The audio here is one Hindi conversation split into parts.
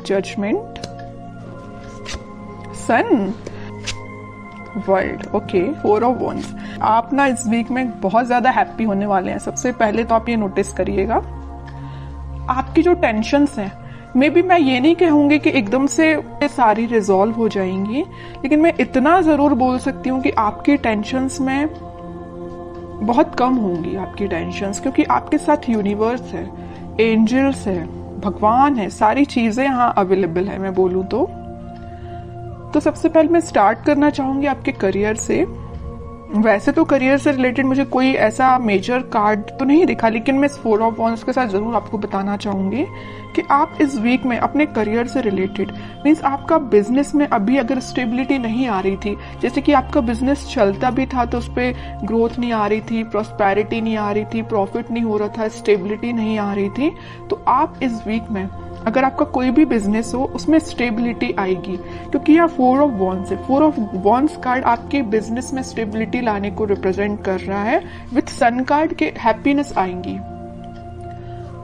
Judgement, sun, world. Okay, 4 of wands. आप ना इस वीक में बहुत ज्यादा हैप्पी होने वाले हैं। सबसे पहले तो आप ये नोटिस करिएगा, आपकी जो टेंशन्स हैं, मे बी मैं ये नहीं कहूंगी कि एकदम से सारी रिजॉल्व हो जाएंगी, लेकिन मैं इतना जरूर बोल सकती हूँ कि आपकी टेंशन्स में बहुत कम होंगी आपकी टेंशन्स, क्योंकि आपके साथ यूनिवर्स है, एंजल्स है, भगवान है, सारी चीजें यहाँ अवेलेबल है मैं बोलूँ तो सबसे पहले मैं स्टार्ट करना चाहूंगी आपके करियर से। वैसे तो करियर से रिलेटेड मुझे कोई ऐसा मेजर कार्ड तो नहीं दिखा, लेकिन मैं 4 ऑफ वॉन्ड्स के साथ जरूर आपको बताना चाहूंगी कि आप इस वीक में अपने करियर से रिलेटेड, मीन्स आपका बिजनेस में अभी अगर स्टेबिलिटी नहीं आ रही थी, जैसे कि आपका बिजनेस चलता भी था तो उस पर ग्रोथ नहीं आ रही थी, प्रॉस्पेरिटी नहीं आ रही थी, प्रॉफिट नहीं हो रहा था, स्टेबिलिटी नहीं आ रही थी, तो आप इस वीक में अगर आपका कोई भी बिजनेस हो उसमें स्टेबिलिटी आएगी, क्योंकि यह 4 ऑफ वॉन्ड्स है। 4 ऑफ वॉन्ड्स कार्ड आपके बिजनेस में स्टेबिलिटी लाने को रिप्रेजेंट कर रहा है। विथ सन कार्ड के हैप्पीनेस आएंगी।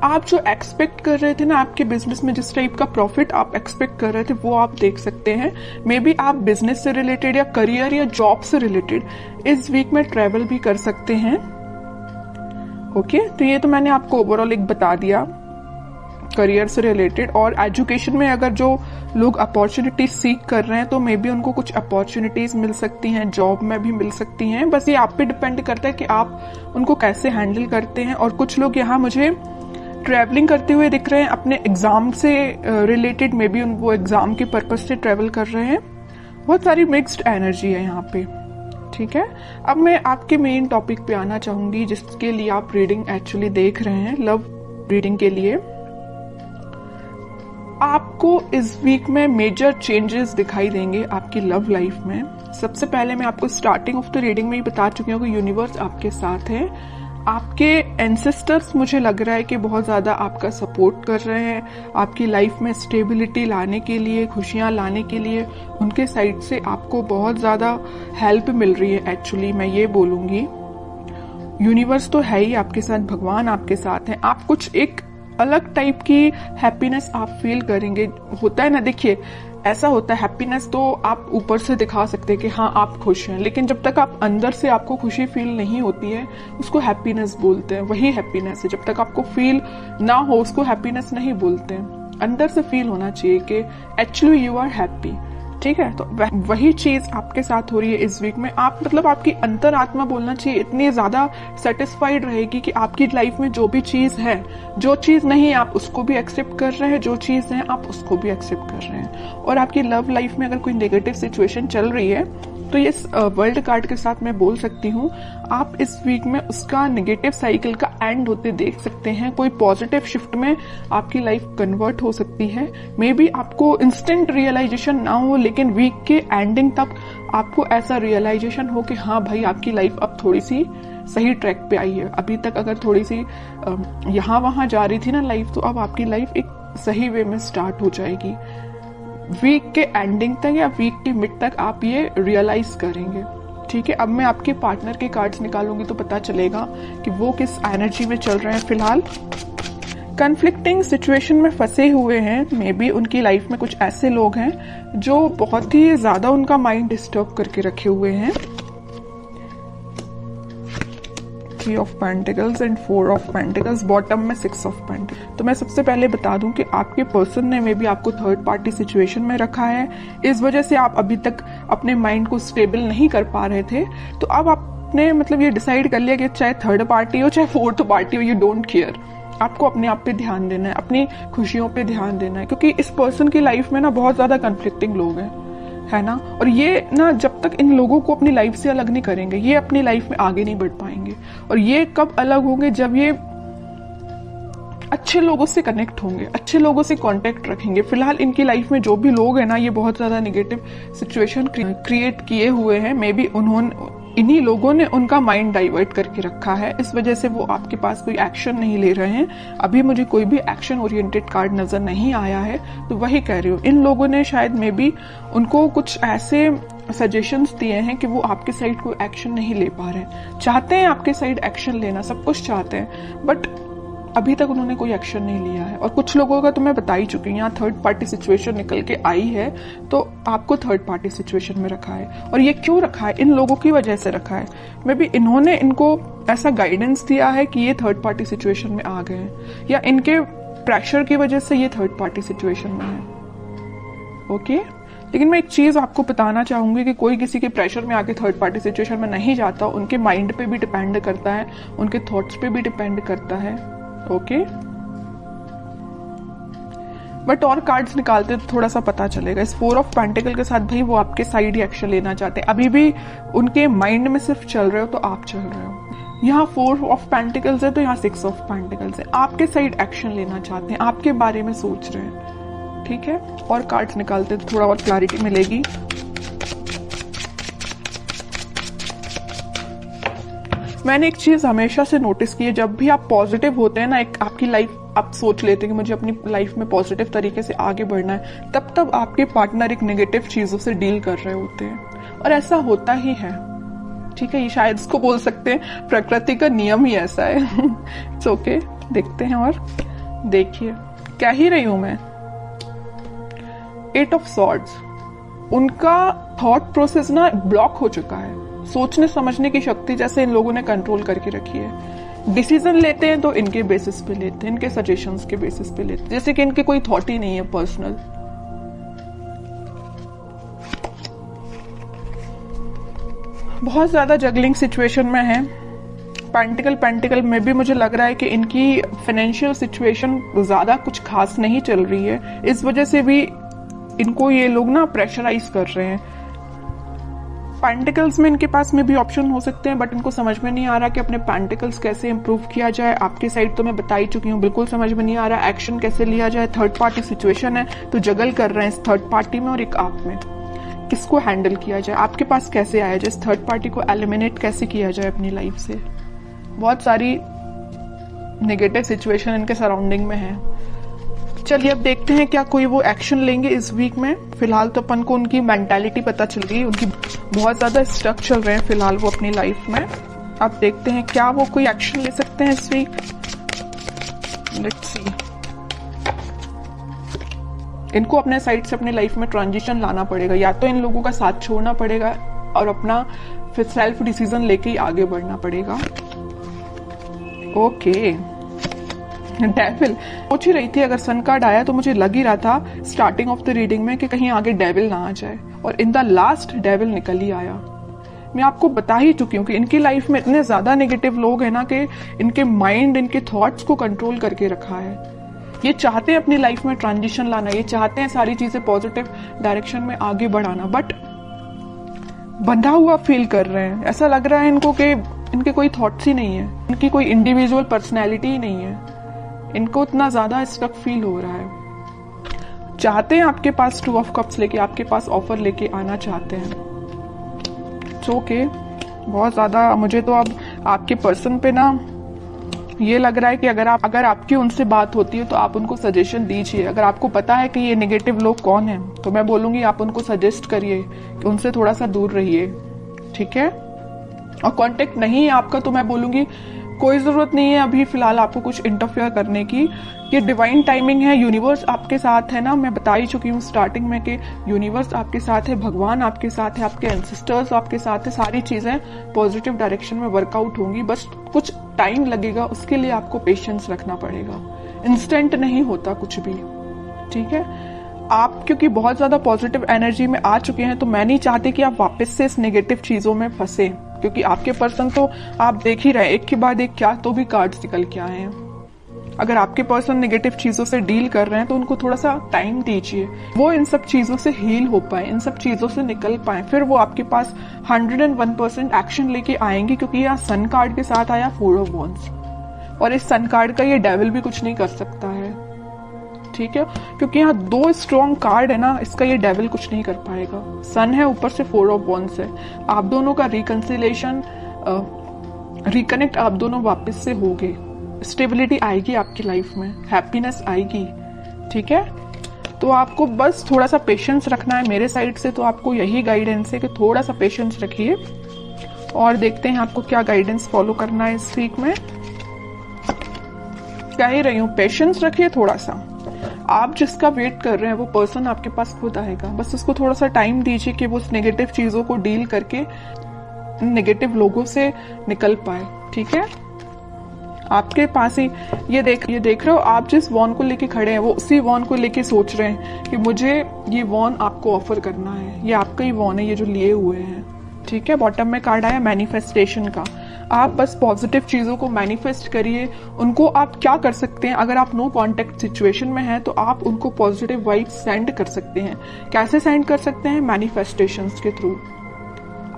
आप जो एक्सपेक्ट कर रहे थे ना आपके बिजनेस में, जिस टाइप का प्रॉफिट आप एक्सपेक्ट कर रहे थे वो आप देख सकते हैं। मे बी आप बिजनेस से रिलेटेड या करियर या जॉब से रिलेटेड इस वीक में ट्रेवल भी कर सकते हैं। ओके, तो ये तो मैंने आपको ओवरऑल एक बता दिया करियर से रिलेटेड। और एजुकेशन में अगर जो लोग अपॉर्चुनिटीज सीख कर रहे हैं तो मे बी उनको कुछ अपॉर्चुनिटीज मिल सकती हैं, जॉब में भी मिल सकती हैं। बस ये आप पे डिपेंड करता है कि आप उनको कैसे हैंडल करते हैं। और कुछ लोग यहाँ मुझे ट्रैवलिंग करते हुए दिख रहे हैं अपने एग्जाम से रिलेटेड, मे बी वो एग्जाम के पर्पज से ट्रैवल कर रहे हैं। बहुत सारी मिक्स्ड एनर्जी है यहाँ पे, ठीक है। अब मैं आपके मेन टॉपिक पे आना चाहूंगी जिसके लिए आप रीडिंग एक्चुअली देख रहे हैं, लव रीडिंग के लिए। आपको इस वीक में मेजर चेंजेस दिखाई देंगे आपकी लव लाइफ में। सबसे पहले मैं आपको स्टार्टिंग ऑफ द रीडिंग में ही बता चुकी हूँ कि यूनिवर्स आपके साथ है। आपके एंसेस्टर्स मुझे लग रहा है कि बहुत ज्यादा आपका सपोर्ट कर रहे हैं, आपकी लाइफ में स्टेबिलिटी लाने के लिए, खुशियां लाने के लिए उनके साइड से आपको बहुत ज्यादा हेल्प मिल रही है। एक्चुअली मैं ये बोलूंगी यूनिवर्स तो है ही आपके साथ, भगवान आपके साथ है। आप कुछ एक अलग टाइप की हैप्पीनेस आप फील करेंगे। होता है ना, देखिए ऐसा होता है, हैप्पीनेस तो आप ऊपर से दिखा सकते हैं कि हाँ आप खुश हैं, लेकिन जब तक आप अंदर से आपको खुशी फील नहीं होती है उसको हैप्पीनेस बोलते हैं। वही हैप्पीनेस है, जब तक आपको फील ना हो उसको हैप्पीनेस नहीं बोलते हैं। अंदर से फील होना चाहिए कि एक्चुअली यू आर हैप्पी, ठीक है। तो वही चीज आपके साथ हो रही है इस वीक में। आप मतलब आपकी अंतरात्मा बोलना चाहिए इतनी ज्यादा सेटिस्फाइड रहेगी कि आपकी लाइफ में जो भी चीज है, जो चीज नहीं आप उसको भी एक्सेप्ट कर रहे हैं, जो चीज है आप उसको भी एक्सेप्ट कर रहे हैं। और आपकी लव लाइफ में अगर कोई नेगेटिव सिचुएशन चल रही है तो ये वर्ल्ड कार्ड के साथ मैं बोल सकती हूँ आप इस वीक में उसका नेगेटिव साइकिल का एंड होते देख सकते हैं। कोई पॉजिटिव शिफ्ट में आपकी लाइफ कन्वर्ट हो सकती है। मे बी आपको इंस्टेंट रियलाइजेशन ना हो, लेकिन वीक के एंडिंग तक आपको ऐसा रियलाइजेशन हो कि हाँ भाई आपकी लाइफ अब थोड़ी सी सही ट्रैक पे आई है। अभी तक अगर थोड़ी सी यहाँ वहां जा रही थी ना लाइफ, तो अब आपकी लाइफ एक सही वे में स्टार्ट हो जाएगी। वीक के एंडिंग तक या वीक के मिड तक आप ये रियलाइज करेंगे, ठीक है। अब मैं आपके पार्टनर के कार्ड्स निकालूंगी तो पता चलेगा कि वो किस एनर्जी में चल रहे हैं फिलहाल। कन्फ्लिक्टिंग सिचुएशन में फंसे हुए हैं, मे बी उनकी लाइफ में कुछ ऐसे लोग हैं जो बहुत ही ज्यादा उनका माइंड डिस्टर्ब करके रखे हुए हैं। 3 of pentacles and 4 of pentacles, bottom में 6 ऑफ पेंटिकल्स। तो मैं सबसे पहले बता दूं कि आपके पर्सन ने मे बी आपको थर्ड पार्टी सिचुएशन में रखा है। इस वजह से आप अभी तक अपने माइंड को स्टेबल नहीं कर पा रहे थे। तो अब आपने मतलब ये डिसाइड कर लिया कि चाहे थर्ड पार्टी हो चाहे फोर्थ पार्टी हो, यू डोंट केयर। आपको अपने आप पे ध्यान देना है, अपनी खुशियों पे ध्यान देना है, क्योंकि इस पर्सन की लाइफ में ना बहुत ज्यादा कन्फ्लिक्टिंग लोग हैं, है ना। और ये ना जब तक इन लोगों को अपनी लाइफ से अलग नहीं करेंगे, ये अपनी लाइफ में आगे नहीं बढ़ पाएंगे। और ये कब अलग होंगे, जब ये अच्छे लोगों से कनेक्ट होंगे, अच्छे लोगों से कांटेक्ट रखेंगे। फिलहाल इनकी लाइफ में जो भी लोग हैं ना, ये बहुत ज्यादा नेगेटिव सिचुएशन क्रिएट किए हुए हैं। मे बी इन्हीं लोगों ने उनका माइंड डाइवर्ट करके रखा है, इस वजह से वो आपके पास कोई एक्शन नहीं ले रहे हैं। अभी मुझे कोई भी एक्शन ओरिएंटेड कार्ड नजर नहीं आया है, तो वही कह रही हूँ इन लोगों ने शायद मे बी उनको कुछ ऐसे सजेशंस दिए हैं कि वो आपके साइड कोई एक्शन नहीं ले पा रहे हैं। चाहते हैं आपके साइड एक्शन लेना, सब कुछ चाहते हैं, बट अभी तक उन्होंने कोई एक्शन नहीं लिया है। और कुछ लोगों का तो मैं बता ही चुकी हूँ, यहाँ थर्ड पार्टी सिचुएशन निकल के आई है, तो आपको थर्ड पार्टी सिचुएशन में रखा है। और ये क्यों रखा है? इन लोगों की वजह से रखा है। मे बी इन्होंने इनको ऐसा गाइडेंस दिया है कि ये थर्ड पार्टी सिचुएशन में आ गए हैं, या इनके प्रेशर की वजह से ये थर्ड पार्टी सिचुएशन में है। ओके, लेकिन मैं एक चीज आपको बताना चाहूंगी कि कोई किसी के प्रेशर में आके थर्ड पार्टी सिचुएशन में नहीं जाता। उनके माइंड पे भी डिपेंड करता है, उनके थॉट्स पे भी डिपेंड करता है। ओके, बट और कार्ड्स निकालते तो थोड़ा सा पता चलेगा। इस 4 ऑफ पेंटिकल के साथ भाई वो आपके साइड ही एक्शन लेना चाहते हैं। अभी भी उनके माइंड में सिर्फ चल रहे हो तो आप चल रहे हो। यहाँ 4 ऑफ पेंटिकल्स है तो यहाँ 6 ऑफ पेंटिकल्स है। आपके साइड एक्शन लेना चाहते हैं, आपके बारे में सोच रहे हैं। ठीक है, और कार्ड्स निकालते तो थोड़ा और क्लैरिटी मिलेगी। मैंने एक चीज हमेशा से नोटिस की है, जब भी आप पॉजिटिव होते हैं ना, एक आपकी लाइफ आप सोच लेते हैं कि मुझे अपनी लाइफ में पॉजिटिव तरीके से आगे बढ़ना है, तब आपके पार्टनर एक नेगेटिव चीजों से डील कर रहे होते हैं। और ऐसा होता ही है। ठीक है, ये शायद इसको बोल सकते हैं प्रकृति का नियम ही ऐसा है। इट्स ओके, देखते हैं। और देखिए क्या ही रही हूं मैं, 8 ऑफ सॉर्ड्स। उनका थॉट प्रोसेस ना ब्लॉक हो चुका है। सोचने समझने की शक्ति जैसे इन लोगों ने कंट्रोल करके रखी है। डिसीजन लेते हैं तो इनके बेसिस पे लेते हैं, इनके सजेशंस के बेसिस पे लेते हैं, जैसे कि इनके कोई थॉट ही नहीं है पर्सनल। बहुत ज्यादा जगलिंग सिचुएशन में है। पेंटिकल में भी मुझे लग रहा है कि इनकी फाइनेंशियल सिचुएशन ज्यादा कुछ खास नहीं चल रही है। इस वजह से भी इनको ये लोग ना प्रेशराइज कर रहे हैं। पेंटिकल्स में इनके पास में भी ऑप्शन हो सकते हैं, बट इनको समझ में नहीं आ रहा कि अपने पेंटिकल्स कैसे इंप्रूव किया जाए। आपकी साइड तो मैं बता ही चुकी हूँ, बिल्कुल समझ में नहीं आ रहा एक्शन कैसे लिया जाए। थर्ड पार्टी सिचुएशन है तो जगल कर रहे हैं इस थर्ड पार्टी में और एक आप में। किसको हैंडल किया जाए, आपके पास कैसे आया जाए, इस थर्ड पार्टी को एलिमिनेट कैसे किया जाए अपनी लाइफ से। बहुत सारी नेगेटिव सिचुएशन इनके सराउंडिंग में है। चलिए अब देखते हैं क्या कोई वो एक्शन लेंगे इस वीक में। फिलहाल तो अपन को उनकी मेंटालिटी पता चल गई, उनकी बहुत ज्यादा स्टक चल रहे हैं फिलहाल वो अपनी लाइफ में। अब देखते हैं क्या वो कोई एक्शन ले सकते हैं इस वीक। Let's see. इनको अपने साइड से अपने लाइफ में ट्रांजिशन लाना पड़ेगा, या तो इन लोगों का साथ छोड़ना पड़ेगा और अपना फिर सेल्फ डिसीजन लेके ही आगे बढ़ना पड़ेगा। ओके, डेविल सोच ही रही थी, अगर सन कार्ड आया तो मुझे लग ही रहा था स्टार्टिंग ऑफ द रीडिंग में कि कहीं आगे डेविल ना आ जाए, और इन द लास्ट डेविल निकल ही आया। मैं आपको बता ही चुकी हूँ कि इनकी लाइफ में इतने ज्यादा नेगेटिव लोग हैं ना कि इनके माइंड इनके थॉट्स को कंट्रोल करके रखा है। ये चाहते हैं अपनी लाइफ में ट्रांजिशन लाना, ये चाहते हैं सारी चीजें पॉजिटिव डायरेक्शन में आगे बढ़ाना, बट बंधा हुआ फील कर रहे हैं। ऐसा लग रहा है इनको कि इनके कोई थॉट्स ही नहीं है, इनकी कोई इंडिविजुअल पर्सनैलिटी ही नहीं है। इनको इतना ज्यादा स्टक फील हो रहा है। चाहते हैं आपके पास 2 ऑफ कप्स लेके, आपके पास ऑफर लेके आना चाहते हैं। ओके, बहुत ज्यादा मुझे तो अब आपके पर्सन पे ना ये लग रहा है कि अगर आपकी उनसे बात होती है तो आप उनको सजेशन दीजिए। अगर आपको पता है कि ये नेगेटिव लोग कौन हैं तो मैं बोलूंगी आप उनको सजेस्ट करिए कि उनसे थोड़ा सा दूर रहिए। ठीक है, और कांटेक्ट नहीं है आपका तो मैं बोलूंगी कोई जरूरत नहीं है अभी फिलहाल आपको कुछ इंटरफेयर करने की। ये डिवाइन टाइमिंग है, यूनिवर्स आपके साथ है ना। मैं बता ही चुकी हूँ स्टार्टिंग में कि यूनिवर्स आपके साथ है, भगवान आपके साथ है, आपके एंसेस्टर्स आपके साथ है। सारी चीजें पॉजिटिव डायरेक्शन में वर्कआउट होंगी, बस कुछ टाइम लगेगा, उसके लिए आपको पेशेंस रखना पड़ेगा। इंस्टेंट नहीं होता कुछ भी। ठीक है, आप क्योंकि बहुत ज्यादा पॉजिटिव एनर्जी में आ चुके हैं तो मैं नहीं चाहती कि आप वापस से इस नेगेटिव चीजों में फंसे, क्योंकि आपके पर्सन तो आप देख ही रहे एक के बाद एक क्या तो भी कार्ड्स निकल के आए हैं। अगर आपके पर्सन नेगेटिव चीजों से डील कर रहे हैं तो उनको थोड़ा सा टाइम दीजिए, वो इन सब चीजों से हील हो पाए, इन सब चीजों से निकल पाए, फिर वो आपके पास 101% एक्शन लेके आएंगे। क्योंकि यहाँ सन कार्ड के साथ आया 4 ऑफ वॉन्ड्स, और इस सन कार्ड का ये डेविल भी कुछ नहीं कर सकता है। ठीक है, क्योंकि यहाँ 2 स्ट्रॉन्ग कार्ड है ना, इसका ये डेविल कुछ नहीं कर पाएगा। सन है, ऊपर से 4 ऑफ वॉन्ड्स है। आप दोनों का रिकंसिलेशन रिकनेक्ट आप दोनों वापस से होगे, स्टेबिलिटी आएगी आपकी लाइफ में, हैप्पीनेस आएगी। ठीक है, तो आपको बस थोड़ा सा पेशेंस रखना है मेरे साइड से। तो आपको यही गाइडेंस है कि थोड़ा सा पेशेंस रखिए, और देखते हैं आपको क्या गाइडेंस फॉलो करना है इस वीक में। कह ही रही हूँ, पेशेंस रखिए थोड़ा सा। आप जिसका वेट कर रहे हैं वो पर्सन आपके पास खुद आएगा, बस उसको थोड़ा सा टाइम दीजिए कि वो उस नेगेटिव चीजों को डील करके नेगेटिव लोगों से निकल पाए। ठीक है, आपके पास ही ये देख रहे हो, आप जिस वॉन को लेके खड़े हैं वो उसी वॉन को लेके सोच रहे हैं कि मुझे ये वॉन आपको ऑफर करना है, ये आपका ही वॉन है ये जो लिए हुए हैं। ठीक है, बॉटम में कार्ड आया मैनिफेस्टेशन का। आप बस पॉजिटिव चीजों को मैनिफेस्ट करिए। उनको आप क्या कर सकते हैं, अगर आप नो कांटेक्ट सिचुएशन में हैं तो आप उनको पॉजिटिव वाइब्स सेंड कर सकते हैं। कैसे सेंड कर सकते हैं? मैनिफेस्टेशंस के थ्रू।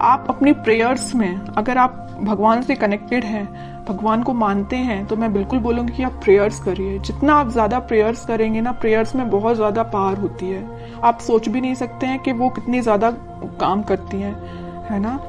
आप अपनी प्रेयर्स में, अगर आप भगवान से कनेक्टेड हैं, भगवान को मानते हैं, तो मैं बिल्कुल बोलूंगी कि आप प्रेयर्स करिए। जितना आप ज्यादा प्रेयर्स करेंगे ना, प्रेयर्स में बहुत ज्यादा पावर होती है। आप सोच भी नहीं सकते हैं कि वो कितनी ज्यादा काम करती हैं, है ना।